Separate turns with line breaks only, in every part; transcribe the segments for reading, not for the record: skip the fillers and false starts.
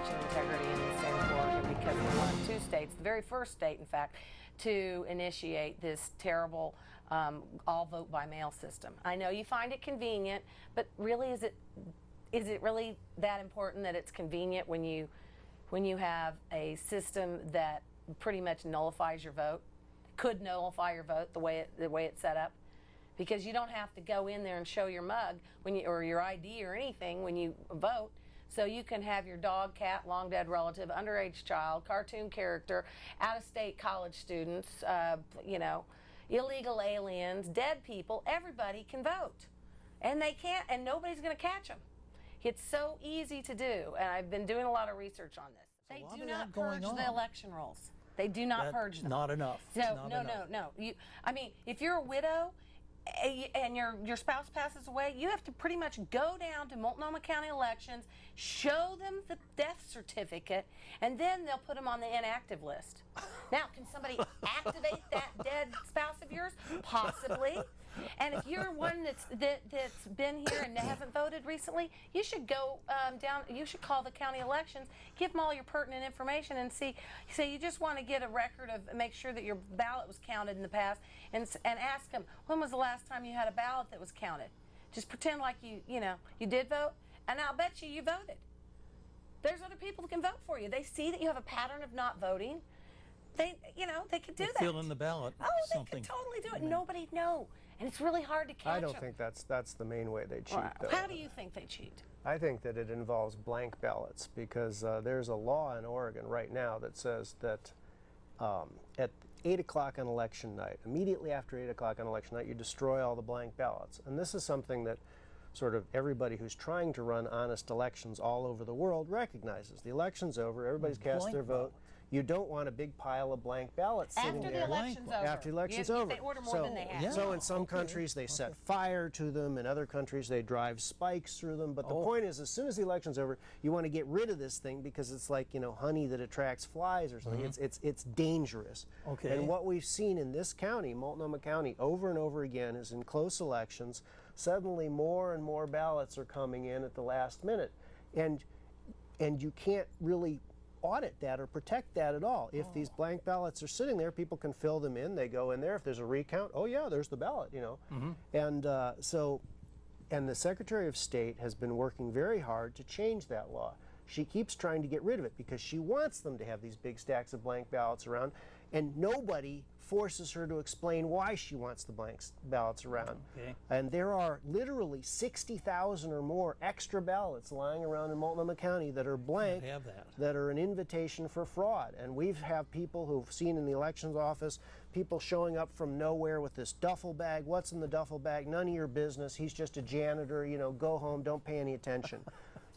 election integrity in the state of Oregon because we're one of two states, the very first state, in fact, to initiate this terrible all vote by mail system. I know you find it convenient, but really, is it really that important that it's convenient when you have a system that pretty much nullifies your vote? Could nullify your vote the way it's set up, because you don't have to go in there and show your mug or your ID or anything when you vote. So you can have your dog, cat, long dead relative, underage child, cartoon character, out-of-state college students, illegal aliens, dead people. Everybody can vote, and they can't, and nobody's going to catch them. It's so easy to do, and I've been doing a lot of research on this. They do not purge the election rolls. They do not purge them.
Not enough.
So no. If you're a widow and your spouse passes away, you have to pretty much go down to Multnomah County Elections, show them the death certificate, and then they'll put them on the inactive list. Now, can somebody activate that dead spouse of yours? Possibly. And if you're one that's been here and hasn't voted recently, you should go down. You should call the county elections, give them all your pertinent information, and say you just want to get a record of, make sure that your ballot was counted in the past, and ask them, when was the last time you had a ballot that was counted? Just pretend like you did vote, and I'll bet you voted. There's other people that can vote for you. They see that you have a pattern of not voting. They could do that.
Fill in the ballot.
Oh, they could totally do it. Nobody'd know, and it's really hard to catch them.
I don't think that's the main way they cheat. Though.
How do you think they cheat?
I think that it involves blank ballots, because there's a law in Oregon right now that says that at 8 o'clock on election night, immediately after 8 o'clock on election night, you destroy all the blank ballots. And this is something that sort of everybody who's trying to run honest elections all over the world recognizes. The election's over, everybody's cast their vote. You don't want a big pile of blank ballots sitting there. After the election's over.
They order more than they have.
So in some countries they set fire to them, in other countries they drive spikes through them. But the point is, as soon as the election's over, you want to get rid of this thing, because it's like, honey that attracts flies or something. It's dangerous.
Okay.
And what we've seen in this county, Multnomah County, over and over again, is in close elections, suddenly more and more ballots are coming in at the last minute. And you can't really audit that or protect that at all. If these blank ballots are sitting there, people can fill them in. They go in there. If there's a recount, oh yeah, there's the ballot, And and the Secretary of State has been working very hard to change that law. She keeps trying to get rid of it because she wants them to have these big stacks of blank ballots around, and nobody forces her to explain why she wants the blank ballots around.
Okay.
And there are literally 60,000 or more extra ballots lying around in Multnomah County that are blank, that are an invitation for fraud. And we've had people who've seen in the elections office, people showing up from nowhere with this duffel bag. What's in the duffel bag? None of your business. He's just a janitor. Go home. Don't pay any attention.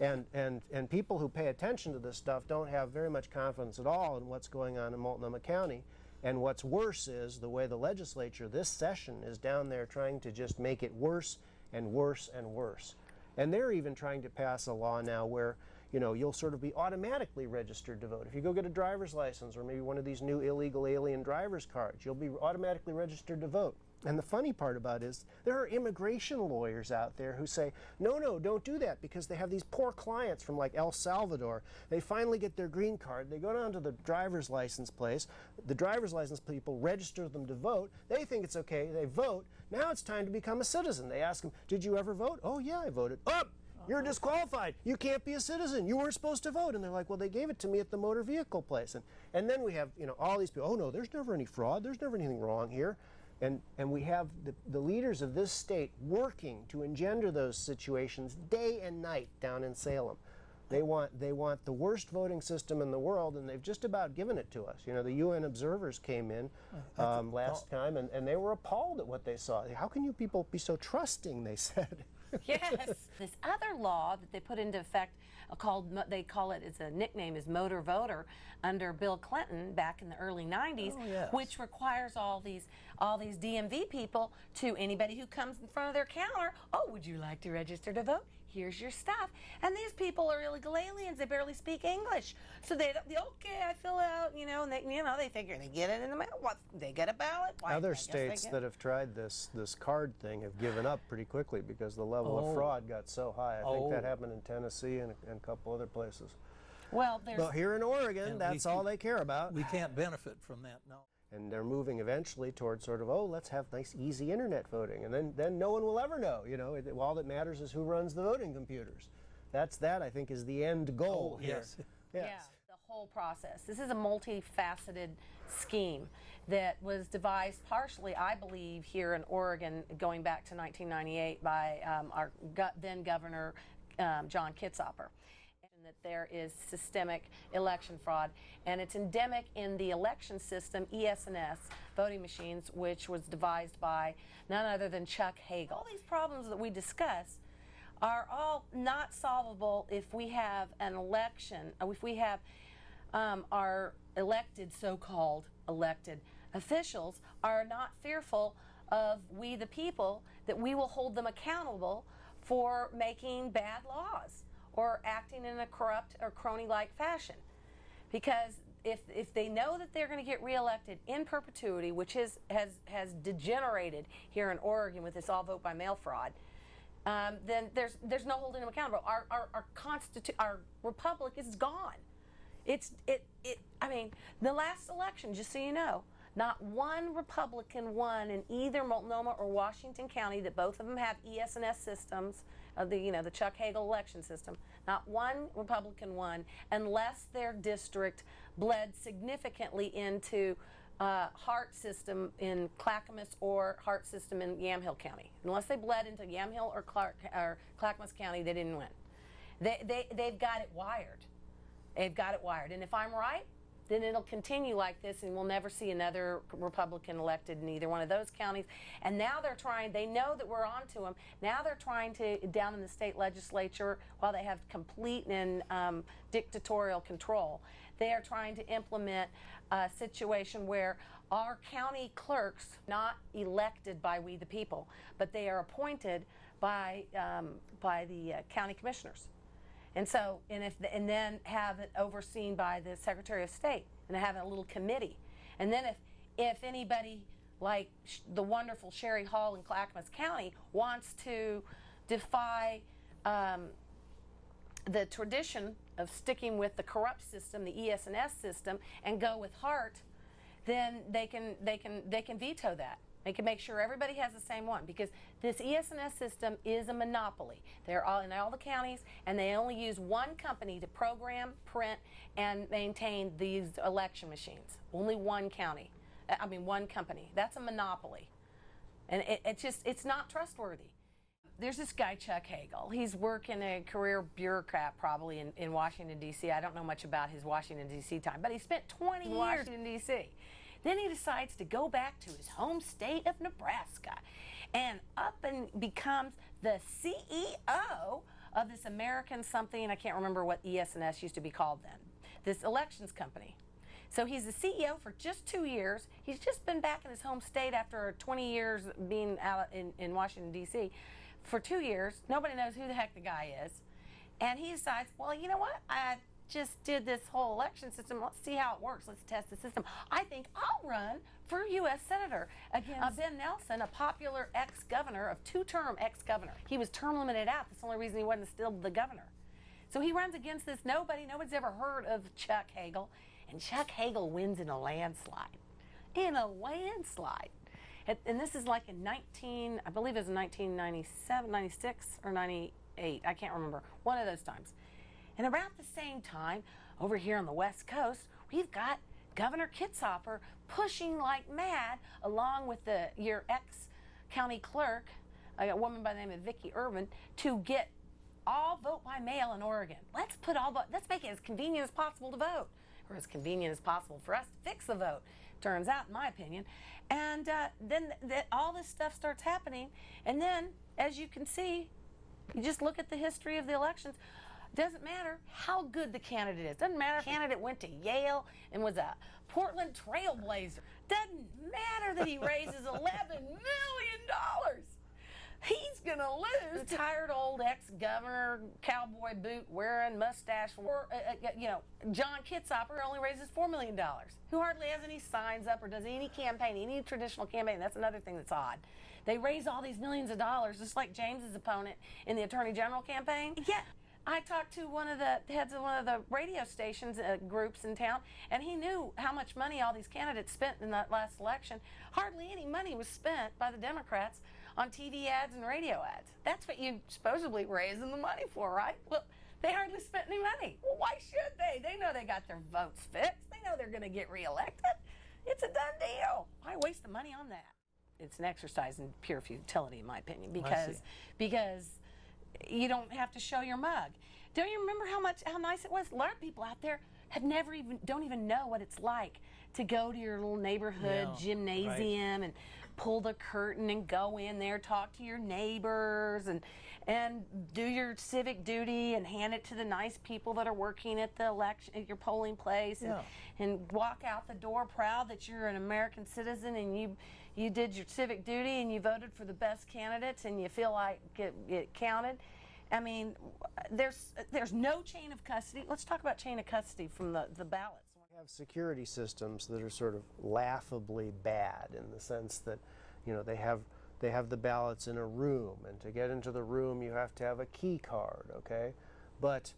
And people who pay attention to this stuff don't have very much confidence at all in what's going on in Multnomah County. And what's worse is the way the legislature this session is down there trying to just make it worse and worse and worse. And they're even trying to pass a law now where, you'll sort of be automatically registered to vote. If you go get a driver's license or maybe one of these new illegal alien driver's cards, you'll be automatically registered to vote. And the funny part about it is there are immigration lawyers out there who say, no, don't do that, because they have these poor clients from like El Salvador. They finally get their green card. They go down to the driver's license place. The driver's license people register them to vote. They think it's okay. They vote. Now it's time to become a citizen. They ask them, did you ever vote? Oh, yeah, I voted. Oh, you're disqualified. You can't be a citizen. You weren't supposed to vote. And they're like, well, they gave it to me at the motor vehicle place. And then we have, all these people, oh, no, there's never any fraud. There's never anything wrong here. And we have the leaders of this state working to engender those situations day and night down in Salem. They want the worst voting system in the world, and they've just about given it to us. The UN observers came in last time, and they were appalled at what they saw. How can you people be so trusting, they said.
Yes. This other law that they put into effect they call it, its a nickname is Motor Voter, under Bill Clinton back in the early 90s, which requires all these DMV people to anybody who comes in front of their counter, oh, would you like to register to vote? Here's your stuff. And these people are illegal aliens. They barely speak English. So okay, I fill out, and they figure they get it in the mail. What, they get a ballot? Why,
other states that have tried this card thing have given up pretty quickly because the level of fraud got so high. I think that happened in Tennessee and a couple other places.
Well, there's...
But here in Oregon, that's all they care about.
We can't benefit from that, no.
And they're moving eventually towards sort of, oh, let's have nice, easy internet voting. And then no one will ever know, you know. All that matters is who runs the voting computers. That, I think, is the end goal here.
Yes.
Yes.
Yeah, the whole process. This is a multifaceted scheme that was devised partially, I believe, here in Oregon going back to 1998 by our then Governor John Kitzhaber. That there is systemic election fraud, and it's endemic in the election system, ES&S voting machines, which was devised by none other than Chuck Hagel. All these problems that we discuss are all not solvable if we have an election, if we have our elected, so-called elected officials are not fearful of we the people, that we will hold them accountable for making bad laws or acting in a corrupt or crony-like fashion. Because if they know that they're going to get reelected in perpetuity, which has degenerated here in Oregon with this all vote by mail fraud, then there's no holding them accountable. Our republic is gone. I mean, the last election, just so you know, not one Republican won in either Multnomah or Washington County, that both of them have ES&S systems of the Chuck Hagel election system. Not one Republican won unless their district bled significantly into Hart system in Clackamas or Hart system in Yamhill County. Unless they bled into Yamhill or Clackamas County, they didn't win. They've got it wired. They've got it wired. And if I'm right, then it'll continue like this, and we'll never see another Republican elected in either one of those counties. And now they're trying, they know that we're on to them, now they're trying to, down in the state legislature, while they have complete and dictatorial control, they are trying to implement a situation where our county clerks, not elected by we the people, but they are appointed by the county commissioners. And so, and then have it overseen by the Secretary of State, and have a little committee. And then if anybody like the wonderful Sherry Hall in Clackamas County wants to defy the tradition of sticking with the corrupt system, the ES&S system, and go with Hart, then they can veto that. They can make sure everybody has the same one, because this ES&S system is a monopoly. They're all in all the counties, and they only use one company to program, print, and maintain these election machines. Only one company. That's a monopoly. And it's not trustworthy. There's this guy, Chuck Hagel. He's working a career bureaucrat probably in Washington, D.C. I don't know much about his Washington, D.C. time, but he spent 20 years in Washington, D.C. Then he decides to go back to his home state of Nebraska and becomes the CEO of this American something, I can't remember what ES&S used to be called then, this elections company. So he's the CEO for just 2 years. He's just been back in his home state after 20 years being out in Washington, D.C. For 2 years. Nobody knows who the heck the guy is. And he decides, well, you know what? I just did this whole election system. Let's see how it works. Let's test the system. I think I'll run for U.S. Senator against Ben Nelson, a popular ex-governor, of two-term ex-governor. He was term limited out. That's the only reason he wasn't still the governor. So he runs against this nobody's ever heard of Chuck Hagel, and Chuck Hagel wins in a landslide. In a landslide. And this is like in I believe it was 1997, 96, or 98. I can't remember. One of those times. And around the same time, over here on the West Coast, we've got Governor Kitzhaber pushing like mad, along with your ex-county clerk, a woman by the name of Vicki Irvin, to get all vote by mail in Oregon. Let's make it as convenient as possible to vote, or as convenient as possible for us to fix the vote, turns out, in my opinion. And then all this stuff starts happening, and then, as you can see, you just look at the history of the elections. Doesn't matter how good the candidate is. Doesn't matter if the candidate went to Yale and was a Portland trailblazer. Doesn't matter that he raises $11 million. He's going to lose. The tired old ex-governor, cowboy boot wearing, mustache, or, John Kitzhaber only raises $4 million, who hardly has any signs up or does any campaign, any traditional campaign. That's another thing that's odd. They raise all these millions of dollars, just like James's opponent in the Attorney General campaign. Yeah. I talked to one of the heads of one of the radio stations groups in town, and he knew how much money all these candidates spent in that last election. Hardly any money was spent by the Democrats on TV ads and radio ads. That's what you supposedly raising the money for, right? Well, they hardly spent any money. Well, why should they? They know they got their votes fixed. They know they're going to get reelected. It's a done deal. Why waste the money on that? It's an exercise in pure futility, in my opinion, because you don't have to show your mug. Don't you remember how nice it was? A lot of people out there don't even know what it's like to go to your little neighborhood gymnasium and pull the curtain and go in there, talk to your neighbors and do your civic duty and hand it to the nice people that are working at the election at your polling place and walk out the door proud that you're an American citizen and you did your civic duty and you voted for the best candidates and you feel like it counted. I mean, there's no chain of custody. Let's talk about chain of custody from the ballots.
We have security systems that are sort of laughably bad in the sense that, you know, they have the ballots in a room, and to get into the room you have to have a key card, okay? But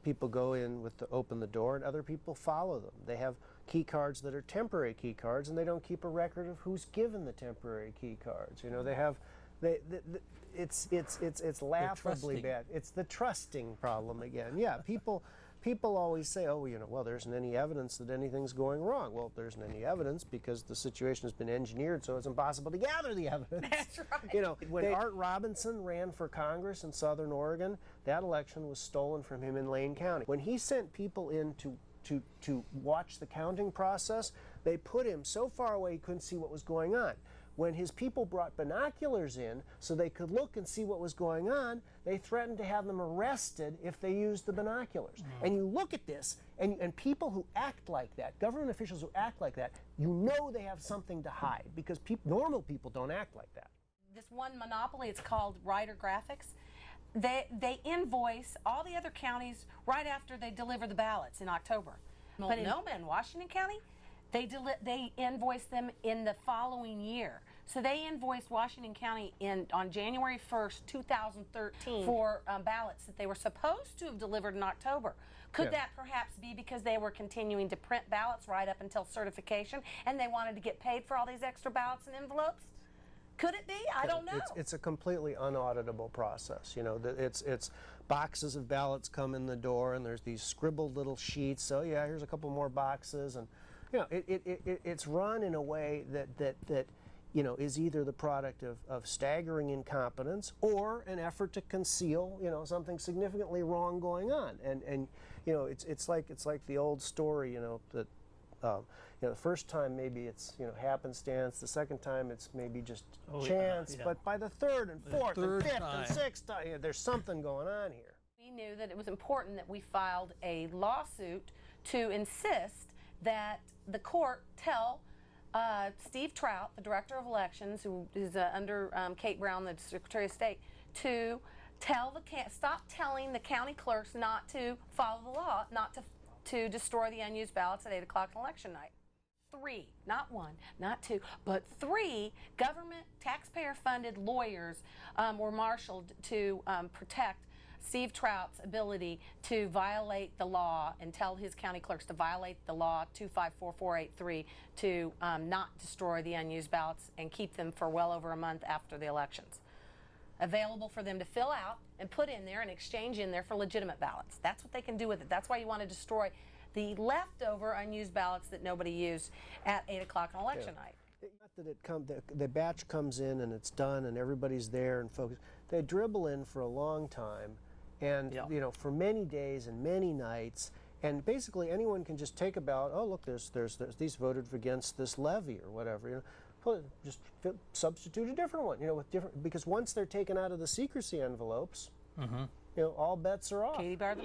people go in open the door and other people follow them. They have key cards that are temporary key cards, and they don't keep a record of who's given the temporary key cards. You know, it's laughably bad. It's the trusting problem again. Yeah, people always say, oh, you know, well, there isn't any evidence that anything's going wrong. Well, there isn't any evidence because the situation has been engineered so it's impossible to gather the evidence.
That's right.
You know, when Art Robinson ran for Congress in Southern Oregon, that election was stolen from him in Lane County. When he sent people in to watch the counting process, they put him so far away he couldn't see what was going on. When his people brought binoculars in so they could look and see what was going on, they threatened to have them arrested if they used the binoculars. And you look at this, and people who act like that, government officials who act like that, you know they have something to hide because normal people don't act like that.
This one monopoly, it's called Ryder Graphics. They invoice all the other counties right after they deliver the ballots in October. But in Washington County, they invoice them in the following year. So they invoiced Washington County on January 1st, 2013 for ballots that they were supposed to have delivered in October. Could that perhaps be because they were continuing to print ballots right up until certification and they wanted to get paid for all these extra ballots and envelopes? Could it be? I don't know.
It's a completely unauditable process. You know, it's boxes of ballots come in the door and there's these scribbled little sheets. So yeah, here's a couple more boxes, and you know, it's run in a way that you know, is either the product of staggering incompetence or an effort to conceal, you know, something significantly wrong going on. And you know, it's like the old story, you know, that you know, the first time maybe it's, you know, happenstance, the second time it's maybe just chance, but by the third and fourth and fifth and sixth time, you know, there's something going on here.
We knew that it was important that we filed a lawsuit to insist that the court tell Steve Trout, the Director of Elections, who is under Kate Brown, the Secretary of State, to stop telling the county clerks not to follow the law, not to destroy the unused ballots at 8 o'clock on election night. 3, not 1, not 2, but 3 government taxpayer-funded lawyers were marshaled to protect Steve Trout's ability to violate the law and tell his county clerks to violate the law 25443 to not destroy the unused ballots and keep them for well over a month after the elections. Available for them to fill out and put in there and exchange in there for legitimate ballots. That's what they can do with it. That's why you want to destroy the leftover unused ballots that nobody used at 8 o'clock on election night.
Not that the batch comes in and it's done and everybody's there and focused. They dribble in for a long time, and you know, for many days and many nights, and basically anyone can just take a ballot. Oh, look, there's these voted against this levy or whatever. You know, just substitute a different one. You know, with different, because once they're taken out of the secrecy envelopes, you know, all bets are off.
Katie Bar the